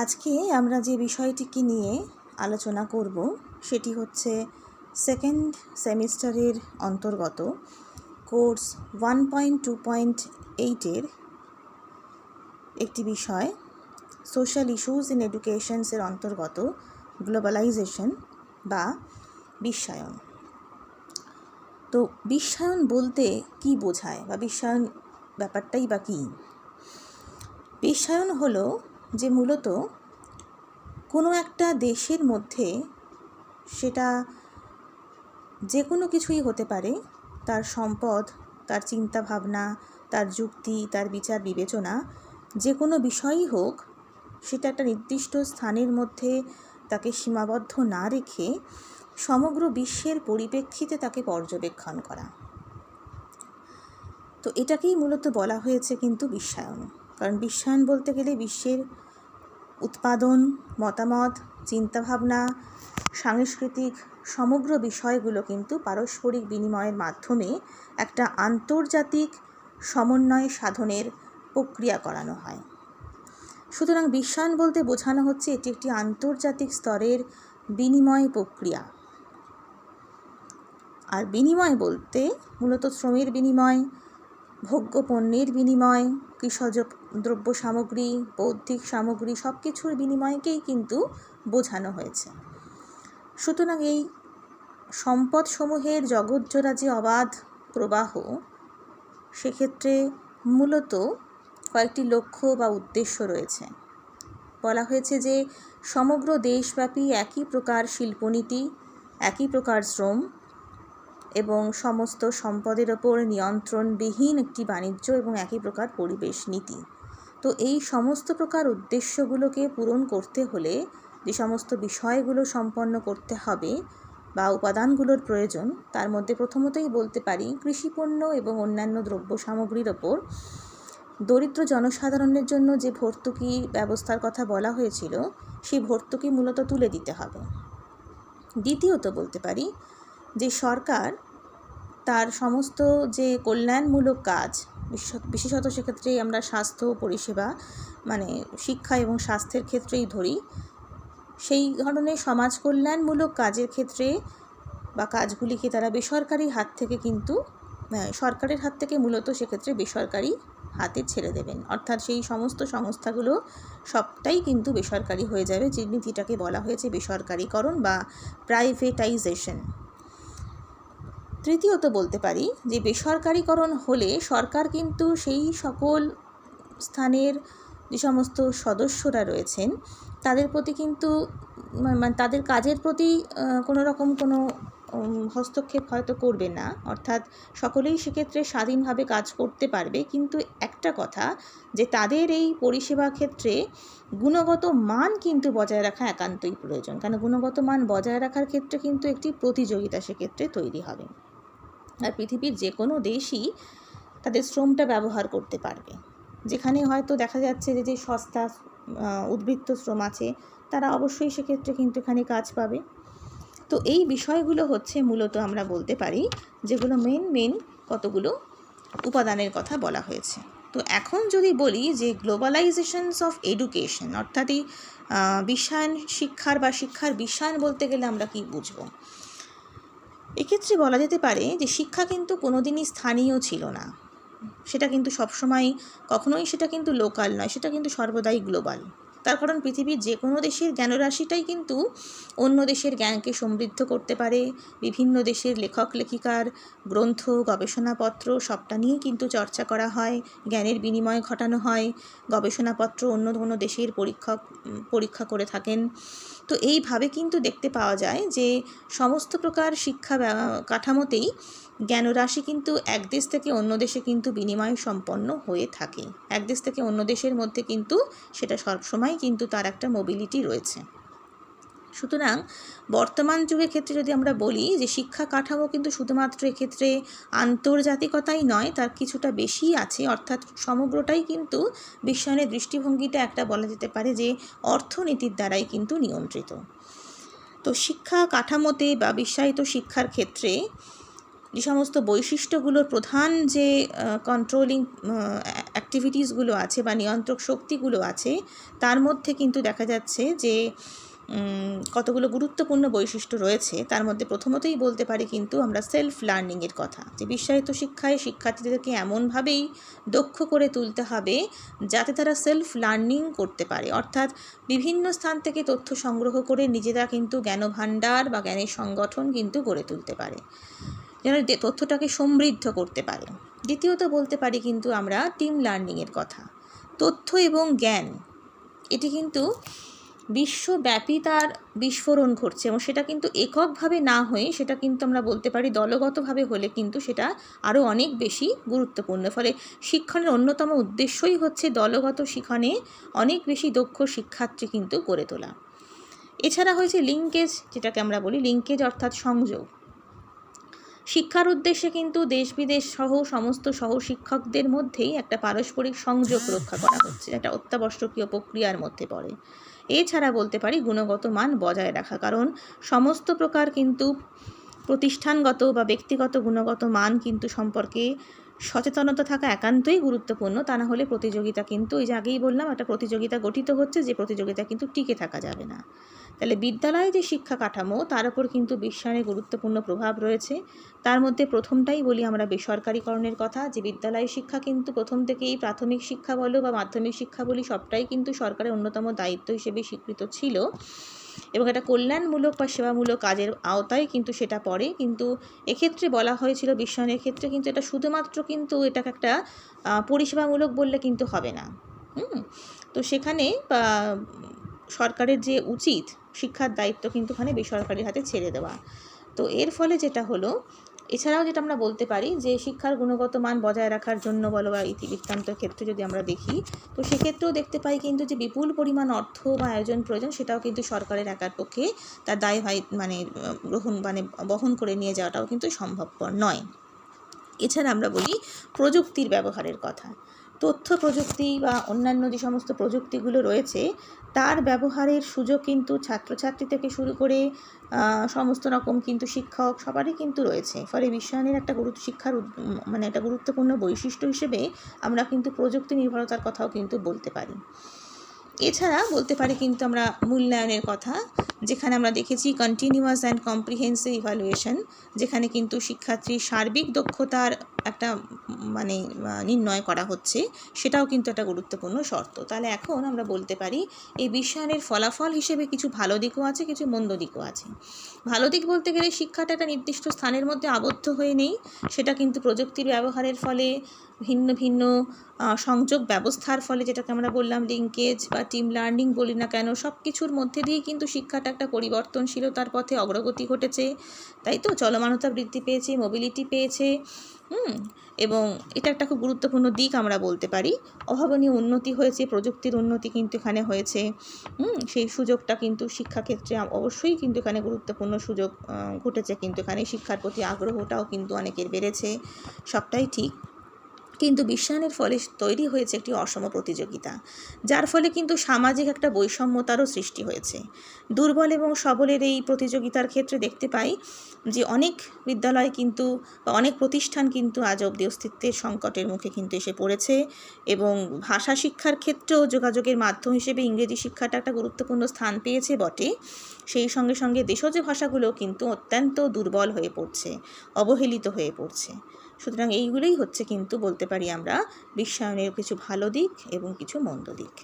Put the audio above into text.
আজকে আমরা যে বিষয়টিকে নিয়ে আলোচনা করব সেটি হচ্ছে সেকেন্ড সেমিস্টারের অন্তর্গত কোর্স 1.2.8-এর একটি বিষয় সোশ্যাল ইস্যুস ইন এডুকেশনসের অন্তর্গত গ্লোবালাইজেশন বা বিশ্বায়ন। তো বিশ্বায়ন বলতে কি বোঝায় বা বিশ্বায়ন ব্যাপারটাই বা কী? বিশ্বায়ন হলো যে মূলত কোনো একটা দেশের মধ্যে, সেটা যে কোনো কিছুই হতে পারে, তার সম্পদ, তার চিন্তাভাবনা, তার যুক্তি, তার বিচার বিবেচনা, যে কোনো বিষয়ই হোক, সেটা একটা নির্দিষ্ট স্থানের মধ্যে তাকে সীমাবদ্ধ না রেখে সমগ্র বিশ্বের পরিপ্রেক্ষিতে তাকে পর্যবেক্ষণ করা। তো এটাকেই মূলত বলা হয়েছে কিন্তু বিশ্বায়ন। কারণ বিশ্বায়ন বলতে গেলে বিশ্বের উৎপাদন, মতামত, চিন্তাভাবনা, সাংস্কৃতিক সমগ্র বিষয়গুলো কিন্তু পারস্পরিক বিনিময়ের মাধ্যমে একটা আন্তর্জাতিক সমন্বয় সাধনের প্রক্রিয়া করানো হয়। সুতরাং বিশ্বায়ন বলতে বোঝানো হচ্ছে এটি একটি আন্তর্জাতিক স্তরের বিনিময় প্রক্রিয়া। আর বিনিময় বলতে মূলত শ্রমের বিনিময়, ভোগ্য পণ্যের বিনিময়, কৃষিজ দ্রব্য সামগ্রী, বৌদ্ধিক সামগ্রী সব কিছুর বিনিময়কেই কিন্তু বোঝানো হয়েছে। সুতরাং এই সম্পদসমূহের জগৎজোড়া যে অবাধ প্রবাহ, সেক্ষেত্রে মূলত কয়েকটি লক্ষ্য বা উদ্দেশ্য রয়েছে। বলা হয়েছে যে সমগ্র দেশব্যাপী একই প্রকার শিল্পনীতি, একই প্রকার শ্রম এবং সমস্ত সম্পদের ওপর নিয়ন্ত্রণবিহীন একটি বাণিজ্য এবং একই প্রকার পরিবেশ নীতি। তো এই সমস্ত প্রকার উদ্দেশ্যগুলোকে পূরণ করতে হলে যে সমস্ত বিষয়গুলো সম্পন্ন করতে হবে বা উপাদানগুলোর প্রয়োজন, তার মধ্যে প্রথমতই বলতে পারি কৃষিপণ্য এবং অন্যান্য দ্রব্য সামগ্রীর ওপর দরিদ্র জনসাধারণের জন্য যে ভর্তুকি ব্যবস্থার কথা বলা হয়েছিল, সেই ভর্তুকি মূলত তুলে দিতে হবে। দ্বিতীয়ত বলতে পারি যে সরকার তার সমস্ত যে কল্যাণমূলক কাজ, বিশেষত সেক্ষেত্রে আমরা স্বাস্থ্য পরিষেবা মানে শিক্ষা এবং স্বাস্থ্যের ক্ষেত্রেই ধরি, সেই ধরনের সমাজ কল্যাণমূলক কাজের ক্ষেত্রে বা কাজগুলিকে তারা বেসরকারি হাত থেকে কিন্তু সরকারের হাত থেকে মূলত সেক্ষেত্রে বেসরকারি হাতে ছেড়ে দেবেন। অর্থাৎ সেই সমস্ত সংস্থাগুলো সবটাই কিন্তু বেসরকারি হয়ে যাবে, যে নীতিটাকে বলা হয়েছে বেসরকারীকরণ বা প্রাইভেটাইজেশন। তৃতীয়ত বলতে পারি যে বেসরকারীকরণ হলে সরকার কিন্তু সেই সকল স্থানের যে সমস্ত সদস্যরা রয়েছেন তাদের প্রতি কিন্তু তাদের কাজের প্রতি কোনো রকম কোনো হস্তক্ষেপ হয়তো করবে না। অর্থাৎ সকলেই সেক্ষেত্রে স্বাধীনভাবে কাজ করতে পারবে। কিন্তু একটা কথা, যে তাদের এই পরিষেবা ক্ষেত্রে গুণগত মান কিন্তু বজায় রাখা একান্তই প্রয়োজন। কারণ গুণগত মান বজায় রাখার ক্ষেত্রে কিন্তু একটি প্রতিযোগিতা সেক্ষেত্রে তৈরি হবে। আর পৃথিবীর যে কোনো দেশই তাদের শ্রমটা ব্যবহার করতে পারবে। যেখানে হয়তো দেখা যাচ্ছে যে সস্তা উদ্বৃত্ত শ্রম আছে, তারা অবশ্যই সেক্ষেত্রে কিন্তু এখানে কাজ পাবে। তো এই বিষয়গুলো হচ্ছে মূলত আমরা বলতে পারি যেগুলো মেন কতগুলো উপাদানের কথা বলা হয়েছে। তো এখন যদি বলি যে গ্লোবালাইজেশনস অফ এডুকেশন, অর্থাৎ এই বিশ্বায়ন শিক্ষার বা শিক্ষার বিশ্বায়ন বলতে গেলে আমরা কি বুঝব? এক্ষেত্রে বলা যেতে পারে যে শিক্ষা কিন্তু কোনোদিনই স্থানীয় ছিল না। সেটা কিন্তু সবসময় কখনোই সেটা কিন্তু লোকাল নয়, সেটা কিন্তু সর্বদাই গ্লোবাল। তার কারণ পৃথিবীর যে কোনো দেশের জ্ঞানরাশিটাই কিন্তু অন্য দেশের জ্ঞানকে সমৃদ্ধ করতে পারে। বিভিন্ন দেশের লেখক লেখিকার গ্রন্থ, গবেষণাপত্র সবটা নিয়েই কিন্তু চর্চা করা হয়, জ্ঞানের বিনিময় ঘটানো হয়। গবেষণাপত্র অন্য কোনো দেশের পরীক্ষা করে থাকেন। তো এইভাবে কিন্তু দেখতে পাওয়া যায় যে সমস্ত প্রকার শিক্ষা কাঠামোতেই জ্ঞানরাশি কিন্তু এক দেশ থেকে অন্য দেশে কিন্তু বিনিময় সম্পন্ন হয়ে থাকে। এক দেশ থেকে অন্য দেশের মধ্যে কিন্তু সেটা সবসময় কিন্তু তার একটা মোবিলিটি রয়েছে। সুতরাং বর্তমান যুগের ক্ষেত্রে যদি আমরা বলি যে শিক্ষা কাঠামো কিন্তু শুধুমাত্র এক্ষেত্রে আন্তর্জাতিকতাই নয়, তার কিছুটা বেশি আছে। অর্থাৎ সমগ্রটাই কিন্তু বিশ্বায়নের দৃষ্টিভঙ্গিটা একটা বলা যেতে পারে যে অর্থনীতির দ্বারাই কিন্তু নিয়ন্ত্রিত। তো শিক্ষা কাঠামোতে বা বিশ্বায়িত শিক্ষার ক্ষেত্রে যে সমস্ত বৈশিষ্ট্যগুলোর প্রধান যে কন্ট্রোলিং অ্যাক্টিভিটিসগুলো আছে বা নিয়ন্ত্রক শক্তিগুলো আছে, তার মধ্যে কিন্তু দেখা যাচ্ছে যে কতগুলো গুরুত্বপূর্ণ বৈশিষ্ট্য রয়েছে। তার মধ্যে প্রথমতই বলতে পারি কিন্তু আমরা সেলফ লার্নিংয়ের কথা, যে বিশ্বায়িত শিক্ষায় শিক্ষার্থীদেরকে এমনভাবেই দক্ষ করে তুলতে হবে যাতে তারা সেলফ লার্নিং করতে পারে, অর্থাৎ বিভিন্ন স্থান থেকে তথ্য সংগ্রহ করে নিজেরা কিন্তু জ্ঞানভাণ্ডার বা জ্ঞানের সংগঠন কিন্তু গড়ে তুলতে পারে, যেন তথ্যটাকে সমৃদ্ধ করতে পারে। দ্বিতীয়ত বলতে পারি কিন্তু আমরা টিম লার্নিংয়ের কথা। তথ্য এবং জ্ঞান এটি কিন্তু বিশ্বব্যাপী তার বিস্ফোরণ ঘটছে, এবং সেটা কিন্তু এককভাবে না হয়ে সেটা কিন্তু আমরা বলতে পারি দলগতভাবে হলে কিন্তু সেটা আরও অনেক বেশি গুরুত্বপূর্ণ। ফলে শিক্ষণের অন্যতম উদ্দেশ্যই হচ্ছে দলগত শিক্ষণে অনেক বেশি দক্ষ শিক্ষার্থী কিন্তু গড়ে তোলা। এছাড়া হয়েছে লিঙ্কেজ, যেটাকে আমরা বলি লিঙ্কেজ অর্থাৎ সংযোগ। শিক্ষার উদ্দেশ্যে কিন্তু দেশ বিদেশ সহ সমস্ত সহশিক্ষকদের মধ্যেই একটা পারস্পরিক সংযোগ রক্ষা করা হচ্ছে, একটা অত্যাবশ্যকীয় প্রক্রিয়ার মধ্যে পড়ে। এছাড়া বলতে পারি গুণগত মান বজায় রাখা, কারণ সমস্ত প্রকার কিন্তু প্রতিষ্ঠানগত বা ব্যক্তিগত গুণগত মান কিন্তু সম্পর্কে সচেতনতা থাকা একান্তই গুরুত্বপূর্ণ। তা না হলে প্রতিযোগিতা কিন্তু, এই যে আগেই বললাম, একটা প্রতিযোগিতা গঠিত হচ্ছে, যে প্রতিযোগিতা কিন্তু টিকে থাকা যাবে না। তাহলে বিদ্যালয়ে যে শিক্ষা কাঠামো তার উপর কিন্তু বিশ্বায়নের গুরুত্বপূর্ণ প্রভাব রয়েছে। তার মধ্যে প্রথমটাই বলি আমরা বেসরকারিকরণের কথা, যে বিদ্যালয় শিক্ষা কিন্তু প্রথম থেকেই প্রাথমিক শিক্ষা বলো বা মাধ্যমিক শিক্ষা বলি সবটাই কিন্তু সরকারের অন্যতম দায়িত্ব হিসেবে স্বীকৃত ছিল, এবং এটা কল্যাণমূলক বা সেবামূলক কাজের আওতায় কিন্তু সেটা পড়ে। কিন্তু এক্ষেত্রে বলা হয়েছিল বিশ্বায়নের ক্ষেত্রে কিন্তু এটা শুধুমাত্র কিন্তু এটাকে একটা পরিষেবামূলক বললে কিন্তু হবে না। তো সেখানে সরকারের যে উচিত শিক্ষার দায়িত্ব কিন্তু ওখানে বেসরকারির হাতে ছেড়ে দেওয়া। তো এর ফলে যেটা হলো, এছাড়াও যেটা আমরা বলতে পারি যে শিক্ষার গুণগত মান বজায় রাখার জন্য বলো বা ইতিবৃত্তান্তের ক্ষেত্রে যদি আমরা দেখি, তো সেক্ষেত্রেও দেখতে পাই কিন্তু যে বিপুল পরিমাণ অর্থ বা আয়োজন প্রয়োজন, সেটাও কিন্তু সরকারের একার পক্ষে তার দায় বহন করে নিয়ে যাওয়াটাও কিন্তু সম্ভবপর নয়। এছাড়া আমরা বলি প্রযুক্তির ব্যবহারের কথা। তথ্য প্রযুক্তি বা অন্যান্য যে সমস্ত প্রযুক্তিগুলো রয়েছে তার ব্যবহারের সুযোগ কিন্তু ছাত্রছাত্রী থেকে শুরু করে সমস্ত রকম কিন্তু শিক্ষক সবারই কিন্তু রয়েছে। ফলে বিশ্বায়নের একটা শিক্ষার একটা গুরুত্বপূর্ণ বৈশিষ্ট্য হিসেবে আমরা কিন্তু প্রযুক্তি নির্ভরতার কথাও কিন্তু বলতে পারি। এছাড়া বলতে পারি কিন্তু আমরা মূল্যায়নের কথা, যেখানে আমরা দেখেছি কন্টিনিউয়াস অ্যান্ড কম্প্রিহেন্সিভ ইভ্যালুয়েশন, যেখানে কিন্তু শিক্ষার্থীর সার্বিক দক্ষতার একটা নির্ণয় করা হচ্ছে, সেটাও কিন্তু একটা গুরুত্বপূর্ণ শর্ত। তাহলে এখন আমরা বলতে পারি এই বিশ্বায়নের ফলাফল হিসেবে কিছু ভালো দিকও আছে, কিছু মন্দ দিকও আছে। ভালো দিক বলতে গেলে শিক্ষাটা একটা নির্দিষ্ট স্থানের মধ্যে আবদ্ধ হয়ে নেই, সেটা কিন্তু প্রযুক্তির ব্যবহারের ফলে ভিন্ন ভিন্ন সংযোগ ব্যবস্থার ফলে, যেটাকে আমরা বললাম লিঙ্কেজ বা টিম লার্নিং বলি না কেন, সব কিছুর মধ্যে দিয়েই কিন্তু শিক্ষাটা একটা পরিবর্তনশীলতার পথে অগ্রগতি ঘটেছে, তাই তো চলমানতা বৃদ্ধি পেয়েছে, মোবিলিটি পেয়েছে, এবং এটা একটা খুব গুরুত্বপূর্ণ দিক আমরা বলতে পারি। অভাবনীয় উন্নতি হয়েছে, প্রযুক্তির উন্নতি কিন্তু এখানে হয়েছে, সেই সুযোগটা কিন্তু শিক্ষাক্ষেত্রে অবশ্যই কিন্তু এখানে গুরুত্বপূর্ণ সুযোগ ঘটেছে, কিন্তু এখানে শিক্ষার প্রতি আগ্রহটাও কিন্তু অনেকের বেড়েছে, সবটাই ঠিক। কিন্তু বিশ্বায়নের ফলে তৈরি হয়েছে একটি অসম প্রতিযোগিতা, যার ফলে কিন্তু সামাজিক একটা বৈষম্যতারও সৃষ্টি হয়েছে। দুর্বল এবং সবলের এই প্রতিযোগিতার ক্ষেত্রে দেখতে পাই যে অনেক বিদ্যালয় কিন্তু বা অনেক প্রতিষ্ঠান কিন্তু আজ অবধি অস্তিত্বের সংকটের মুখে কিন্তু এসে পড়েছে, এবং ভাষা শিক্ষার ক্ষেত্রেও যোগাযোগের মাধ্যম হিসেবে ইংরেজি শিক্ষাটা একটা গুরুত্বপূর্ণ স্থান পেয়েছে বটে, সেই সঙ্গে সঙ্গে দেশজ ভাষাগুলো কিন্তু অত্যন্ত দুর্বল হয়ে পড়ছে, অবহেলিত হয়ে পড়ছে। সুতরাং এইগুলোই হচ্ছে কিন্তু বলতে পারি আমরা বিশ্বায়নের কিছু ভালো দিক এবং কিছু মন্দ দিক।